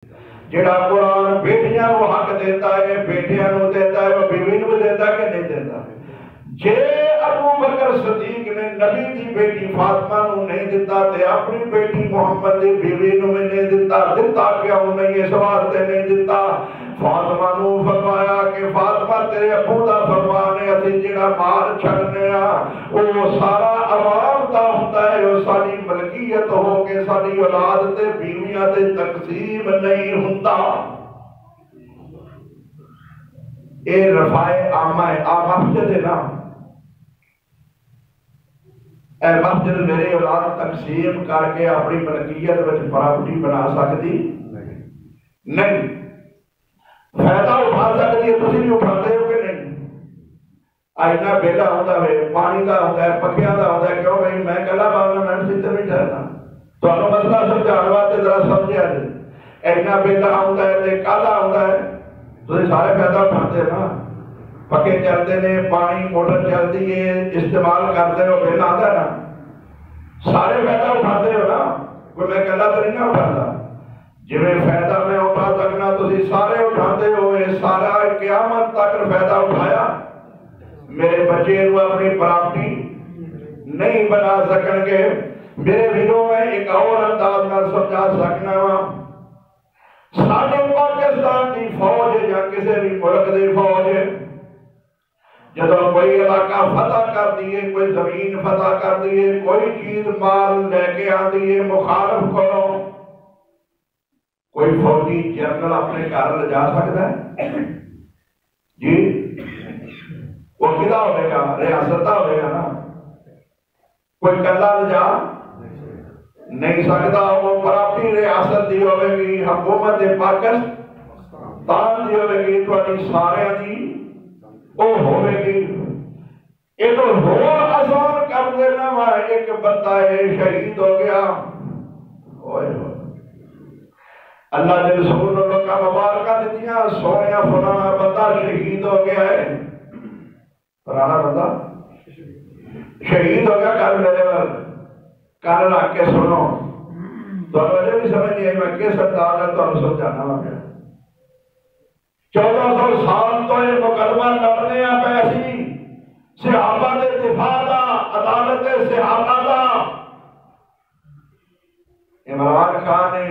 جڑا قرآن بیٹیاں کو حق دیتا ہے، بیٹیاں کو دیتا ہے، وہ بیوی کو دیتا کہ نہیں دیتا؟ جے ابو بکر صدیق نے نبی دی بیٹی فاطمہ نو نہیں دیتا تے اپنی بیٹی محمد دی بیوی نو میں نہیں دیتا کیوں نہیں؟ اس واسطے نہیں دیتا فاطمہ نو فرمایا کہ فاطمہ تیرے ابو دا فرمان ہے اسی جڑا مال چھڑنے وہ سارا عوام دا ہوتا ہے، وہ ساری ملکیت ہو کے ساری اولاد تے بیویاں تے تقسیم نہیں ہوتا۔ اے رفائے عامہ ہے، آپ مسجد ہے نا، اے مسجد میری اولاد تقسیم کر کے اپنی ملکیت وچ پراپرٹی بنا سکتی نہیں، فائدہ اٹھا سکتی ہے، تسی بھی اٹھاتے ہو کہ نہیں؟ اینا بیلا ہوتا ہے، پانی دا ہوتا ہے، پکھیاں دا ہوتا ہے، کیوں بھائی میں کلا باغنا میں سے نہیں ٹھہرنا، تو آپ مسئلہ سمجھانے واسطے ذرا سمجھا جائے، اینا بیلا ہوتا ہے تے کالا ہوتا ہے، تو سارے فائدہ اٹھاتے ہیں نا، پکے چلتے نے، پانی موٹر چلتی ہے، استعمال کرتے ہو، بیلا آتا ہے نا، سارے فائدہ اٹھاتے ہو نا، کوئی میں کلا تو نہیں نہ اٹھاتا، جنہیں فائدہ میں اٹھا سکنا تسی سارے اٹھاتے ہو، یہ سارا قیامت تک فائدہ اٹھایا، میرے بچے کو اپنی پراپرٹی نہیں بنا سکن گے۔ میرے ویروں میں ایک اور انداز میں سمجھا سکنا وا، ساڈے پاکستان کی فوج یا کسی بھی ملک کی فوج جب کوئی علاقہ فتح کر دیے، کوئی زمین فتح کر دیے، کوئی چیز مال لے کے آتی ہے مخالف کرو، کوئی فوجی جنرل اپنے گھر لے جا سکتا ہے جی؟ وہ کدا ہوئے گا؟ ریاست ہوئے گا نا، کوئی کلا لے جا نہیں سکتا، وہ پراپرٹی ریاست دی ہوئے گی، حکومت پاکستان دی ہوئے گی، تو سارے دی وہ ہوئے گی۔ یہ تو ہو آسان کر دینا وا، ایک بندہ شہید ہو گیا، اللہ کے رسول نے لوگوں مبارکہ دیتیاں، سویا فلانا بندہ شہید ہو گیا ہے، فلانا بندہ شہید ہو گیا، کل میرے کل رکھ کے سنو، تو مجھے بھی سمجھ نہیں آئی میں کس انداز ہے تو سمجھانا وا گیا۔ 1400 سال تو یہ مقدمہ لڑنے پیسی صحابہ دے دفاع دا، عدالت صحابہ دا، عمران خان نے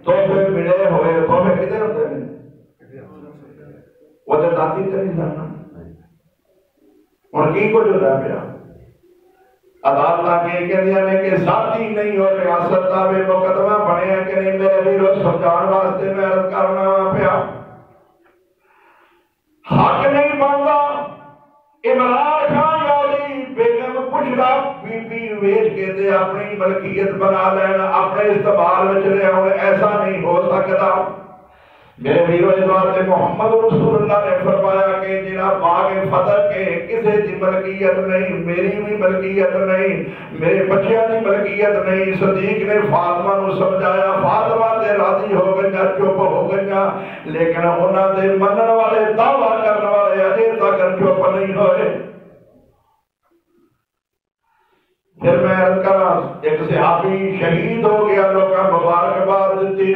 تحفے ملے ہوئے، تحفے کدھر ہوتے ہیں؟ وہ تو داتی تے نہیں جانا، اور کی کو جو رہ گیا عدالت کے کہندیاں نے کہ ذاتی نہیں ہو ریاست دا بے مقدمہ بنے ہیں کہ نہیں؟ میرے ویرو سمجھان واسطے میں عرض کرنا پیا، حق نہیں بنتا۔ عمران خان یادی بیگم بشرا بی بی ویچ کے دے اپنی ملکیت بنا لینا، اپنے استعمال میں چلے ہوئے، ایسا نہیں ہو سکتا۔ میرے ویرو اس واسطے محمد رسول اللہ نے فرمایا کہ جناب باغ فتح کے کسی کی ملکیت نہیں، میری بھی ملکیت نہیں، میرے بچیاں کی ملکیت نہیں۔ صدیق نے فاطمہ نو سمجھایا، فاطمہ تے راضی ہو گئیاں، چپ ہو گئیاں، لیکن انہاں دے منن والے دعویٰ کرنے والے اجے تک چپ نہیں ہوئے۔ پھر میں عرض کرا، ایک صحابی شہید ہو گیا، لوگاں مبارکباد دیتی،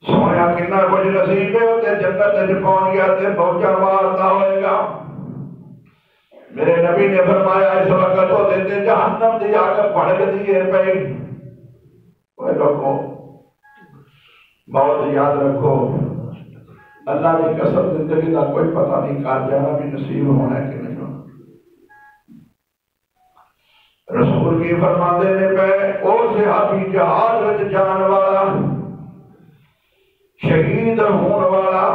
سویا کتنا کچھ نصیب ہے، جنت پہنچ گیا تے بہچا مارتا ہوئے گا۔ میرے نبی نے فرمایا اس وقت تو دیتے جہنم دی آگ بھڑک دیے پئی۔ اوے لوگوں بہت یاد رکھو، اللہ کی قسم زندگی کا کوئی پتہ نہیں، کار جانا بھی نصیب ہونا ہے کہ نہیں ہونا۔ رسول کی فرماندے نے پہ او صحابی جہاد وچ جان والا، شہید ہون والا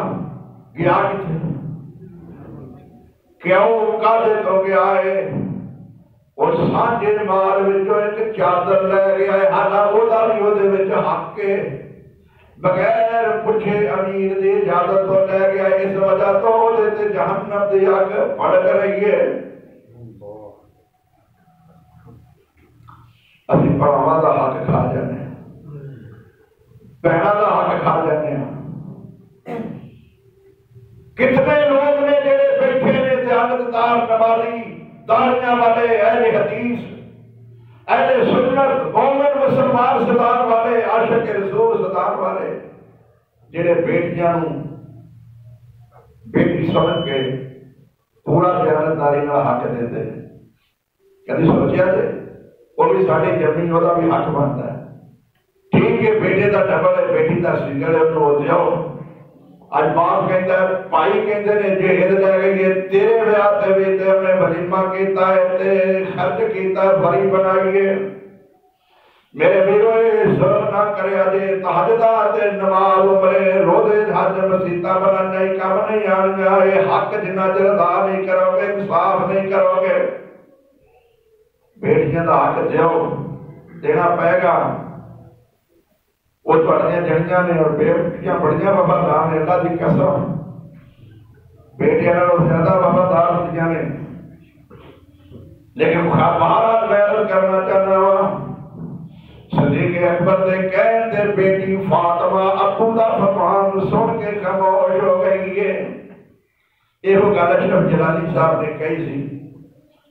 گیا کتنے؟ کیوں کالے تو گیا ہے؟ اور سانجے مال وچوں ایک چادر لے گیا ہے، حالانکہ وہ بھی وہ دے وچ حق کے بغیر پوچھے امیر دی اجازت تو لے گیا ہے، اس وجہ تو وہ تے جہنم دی آگ بھڑک رہی ہے۔ ابھی پڑھوا دا حق کھا جانے، بہنا دا حق کھا جانے ہیں۔ کتنے لوگ نے جڑے بیٹھے نے دیانتدار، نمازی، داڑیاں والے، اہل حدیث، اہل سنت، مومن مسلمان ستان والے، عاشق رسول ستان والے، جڑے بیٹیاں بیٹی سمجھ کے پورا دیانتداری حق دے کدی سوچیا جائے وہ بھی ساری زمین وہ بھی حق بنتا ہے. ٹھیک ہے بیٹے کا ڈبل ہے بیٹی کا سنگل ہے انہوں وہ دیو. اج باپ کہتا ہے بھائی کہتے ہیں جی یہ لے گئی تیرے ویاہ تے بھی تے انہیں ولیمہ کیتا ہے تے خرچ کیتا ہے بری بنائیے. میرے بیروئے ظلم نہ کرے اجے تہجدار تے نماز عمرے روزے حج مسیتہ بنن نہیں کم نہیں آن گیا. یہ حق جنہ چر ادا نہیں کرو گے انصاف نہیں کرو گے. بیٹیاں کا حق دیو دینا پائے گا. وہ تھوڑیاں جڑیاں نے اور بیٹیاں بڑیاں وفادار نے اللہ کی قسم بیٹیاں زیادہ وفادار ہوتیاں نے. لیکن بہرحال میں کرنا چاہنا ہوں صدیق اکبر نے کہتے بیٹی فاطمہ ابو دا فرمان سن کے خاموش ہو گئی ہے. یہ گل اشرف جلالی صاحب نے کہی سی.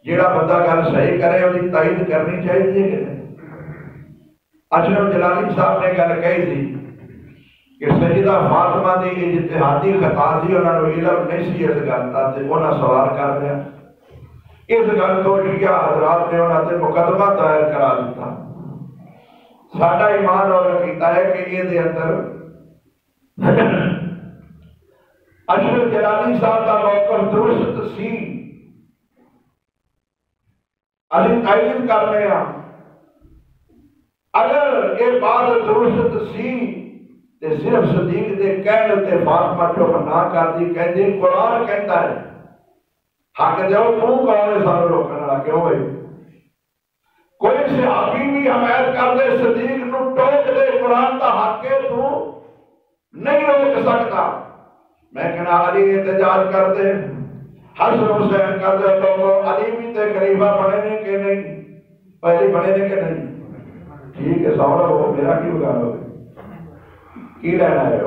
جیڑا بندہ گل صحیح کرے اس کی تائید کرنی چاہیے کہ نہیں. اشرف جلالی صاحب نے گل کہی تھی کہ سیدہ فاطمہ دی اجتہادی خطا سی انہوں نے علم نہیں سی اس گل کا انہوں سوال کر دیا. اس گل تو شیعہ حضرات نے انہوں نے مقدمہ دائر کرا دیتا. ساڈا ایمان اور عقیدہ ہے کہ یہ دے اندر اشرف جلالی صاحب کا موقف درست سی. ابھی تائید کرنے ہیں اگر یہ بات درست سی تو صرف صدیق دے کہنے تے فاطمہ چپ نہ کر دی. کہندی قرآن کہتا ہے حق دیو تو کون ہے سارے روکنے والا کیوں بھائی. کوئی صحابی بھی حمایت کر دے صدیق نو ٹوک دے قرآن دا حق ہے تو نہیں روک سکتا. میں کہنا علی احتجاج کر دے حسن حسین کر دے تو علی بھی تے خلیفہ بنے نے کہ نہیں پہلے بنے نے کہ نہیں. ٹھیک ہے سوال ہو میرا کیوں گا کی لینا ہے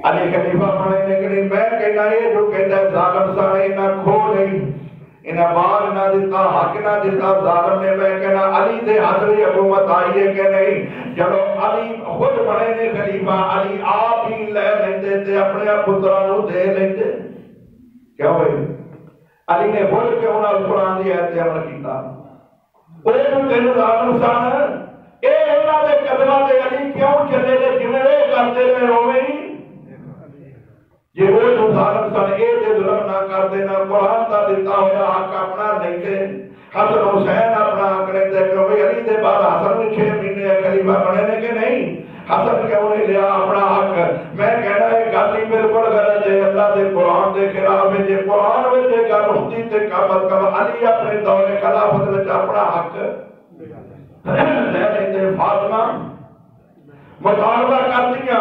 علی خلیفہ بنے نے کہ نہیں. میں کہنا یہ جو کہتا ہے ظالم سانے نہ کھو نہیں انہیں بار نہ دیتا حق نہ دیتا ظالم نے. میں کہنا علی دے حضری حکومت آئی ہے کہ نہیں. جب علی خود بنے نے خلیفہ علی آپ ہی لے لیندے تھے اپنے پترانوں دے لیندے کیا ہوئے. علی نے خود کیوں نہ قرآن دی آیت عمل کیتا. وہ تینوں ظالم سن اے انہاں دے قدماں تے علی کیوں چلے نے جویں وہ کرتے رہے ہوویں ہی. یہ وہ جو ظالم سن اے تے ظلم نہ کر دینا قرآن دا دیتا ہوا حق اپنا نہیں دے. حسن حسین اپنا حق نہیں دے کہ علی دے بعد حسن بھی 6 مہینے خلیفہ بنے نے کہ نہیں. حسن کیوں نہیں لیا اپنا حق. میں کہنا ہے گل ہی بالکل غلط ہے اللہ دے قرآن دے خلاف ہے. جے قرآن وچ یہ گل ہوندی تے کم از کم علی اپنے دور خلافت وچ اپنا حق لے لیندے. فاطمہ مطالبہ کر دیا